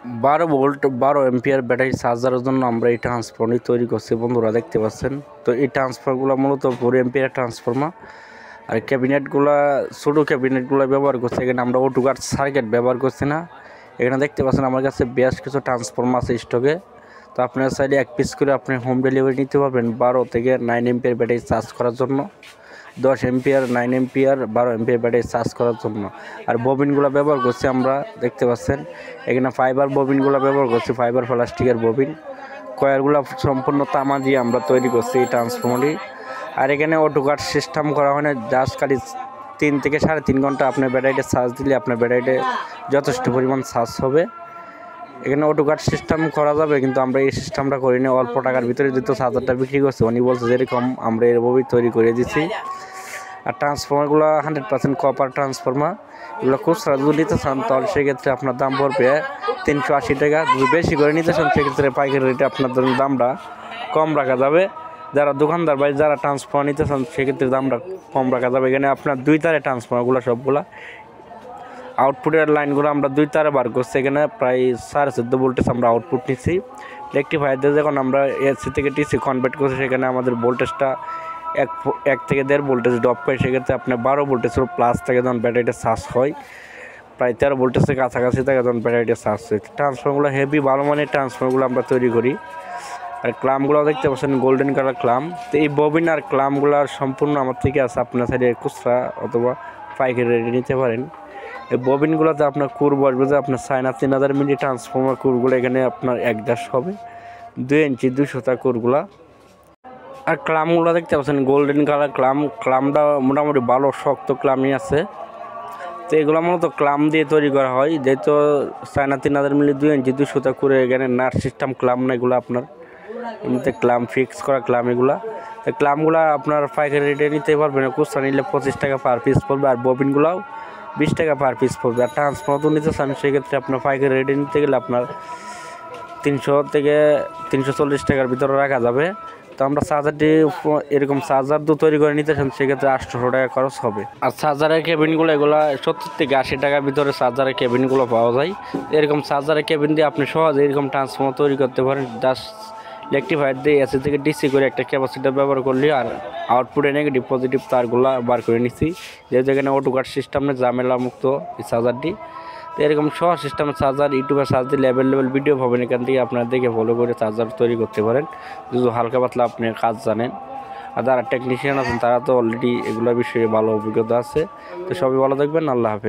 12 volt 12 ampere battery চার্জারের জন্য আমরা এই ট্রান্সফর্মারটি তৈরি করছি বন্ধুরা, দেখতে পাচ্ছেন। তো এই ট্রান্সফর্মারগুলো মূলত 4 এম্পিয়ার ট্রান্সফর্মার। আর ক্যাবিনেটগুলো ছোটো ক্যাবিনেটগুলো ব্যবহার করছি। এখানে আমরা অটো কাট সার্কিট ব্যবহার করছি না। এখানে দেখতে পাচ্ছেন আমার কাছে বেশ কিছু ট্রান্সফর্মার আছে স্টকে। তো আপনারা চাইলে 1 পিস করে আপনি হোম ডেলিভারি নিতে পারবেন 12 থেকে 9 এম্পিয়ার ব্যাটারি চার্জ করার জন্য, 10 ampere 9 ampere 12 ampere battery charge করার জন্য। আর ববিনগুলো ব্যবহার করছি আমরা, দেখতে পাচ্ছেন। এখানে ফাইবার ববিনগুলো ব্যবহার করছি, ফাইবার প্লাস্টিকের ববিন। কয়েলগুলো সম্পূর্ণ তামা দিয়ে আমরা তৈরি করছি এই ট্রান্সফর্মারটি। আর এখানে অটো কাট সিস্টেম করা হয় না, জাস্ট খালি 3 থেকে 3.5 ঘন্টা আপনার ব্যাটারিটা চার্জ দিলে আপনার ব্যাটারিটা যথেষ্ট পরিমাণ চার্জ হবে। এখানে অটো কাট সিস্টেম করা যাবে, কিন্তু আমরা এই সিস্টেমটা করি না। অল্প টাকার ভিতরে যেহেতু চার্জারটা বিক্রি করছে, উনি বলছে যেরকম আমরা এরভাবেই তৈরি করে দিচ্ছি। আর ট্রান্সফর্মারগুলো 100% কপার ট্রান্সফর্মার। এগুলো খুচরা যদি নিতে চান তাহলে সেক্ষেত্রে আপনার দাম পড়বে 380 টাকা। যদি বেশি করে নিতে চান সেক্ষেত্রে পাইকারি রেটে আপনার দামটা কম রাখা যাবে। যারা দোকানদার বা যারা ট্রান্সফর্মার নিতে চান সেক্ষেত্রে দামটা কম রাখা যাবে। এখানে আপনার 2 তারে ট্রান্সফর্মারগুলো সবগুলা আউটপুটের লাইনগুলো আমরা 2 তারে বার করছি। এখানে প্রায় 14.5 ভোল্টেজ আমরা আউটপুট নিচ্ছি। রেকটিফায়ার দিয়ে যখন আমরা এসি থেকে টিসি কনভার্ট করছি সেখানে আমাদের ভোল্টেজটা 1 থেকে 1.5 ভোল্টেজ ড্রপ করে। সেক্ষেত্রে আপনার 12 ভোল্টেজের প্লাস থেকে যখন ব্যাটারিটা চার্জ হয়, প্রায় 13 ভোল্টেজের কাছাকাছি থেকে যখন ব্যাটারিটা চার্জ হয়। ট্রান্সফর্মারগুলো হেভি ভালো মানের ট্রান্সফর্মারগুলো আমরা তৈরি করি। আর ক্লামগুলো দেখতে পাচ্ছেন গোল্ডেন কালার ক্লাম। তো এই ববিন আর ক্লামগুলো সম্পূর্ণ আমার থেকে আছে, আপনার সাইডে খুচরা অথবা পাইকারি রেটে নিতে পারেন। এই ববিনগুলোতে আপনার কুর বসবে যে আপনার চায়না 3000 মিলি ট্রান্সফর্মার কুরগুলো এখানে আপনার 1.5 হবে, 2 ইঞ্চি 200 কুরগুলা। আর ক্লামগুলো দেখতে পাচ্ছেন গোল্ডেন কালার ক্লাম। ক্লামটা মোটামুটি ভালো শক্ত ক্লামই আছে। তো এগুলো মূলত ক্লাম দিয়ে তৈরি করা হয়, যেহেতু চায়না 3000 মিলি 2 ইঞ্চি 200 করে। এখানে নাট সিস্টেম ক্লাম না, এগুলো আপনার এমনিতে ক্লাম ফিক্স করা ক্লাম এগুলা। তো ক্লামগুলো আপনার পাইকারি রেটে নিতে পারবেন, খুচরা নিলে 25 টাকা পার পিস পড়বে। আর ববিনগুলোও 20 টাকা পার পিস পড়বে। আর ট্রান্সফর্মার নিতে চান সেক্ষেত্রে আপনার পাইকারি রেটে নিতে গেলে আপনার 300 থেকে 340 টাকার ভিতরে রাখা যাবে। তো আমরা চার্জারটি এরকম চার্জার তৈরি করে নিতে চান সেক্ষেত্রে 800 টাকা খরচ হবে। আর চার্জারের কেবিনগুলো এগুলো 70 থেকে 80 টাকার ভিতরে চার্জারের কেবিনগুলো পাওয়া যায়। এরকম চার্জারের কেবিন দিয়ে আপনি সহজে এরকম ট্রান্সফর্মার তৈরি করতে পারেন। জাস্ট রেকটিফায়ার দিয়ে এসি থেকে ডিসি করে একটা ক্যাপাসিটার ব্যবহার করলে আর আউটপুটে নেগেটিভ পজিটিভ তারগুলো বার করে নিচ্ছি। যেহেতু এখানে অটো কাট সিস্টেমে ঝামেলা মুক্ত এই চার্জারটি। তো এরকম সহজ সিস্টেমের চার্জার ইউটিউবে সার্চ দিলে অ্যাভেলেবেল ভিডিও পাবেন। এখান থেকে আপনারা দেখে ফলো করে চার্জার তৈরি করতে পারেন যদি হালকা পাতলা আপনি কাজ জানেন। আর যারা টেকনিশিয়ান আছেন তারা তো অলরেডি এগুলোর বিষয়ে ভালো অভিজ্ঞতা আছে। তো সবাই ভালো থাকবেন, আল্লাহ হাফেজ।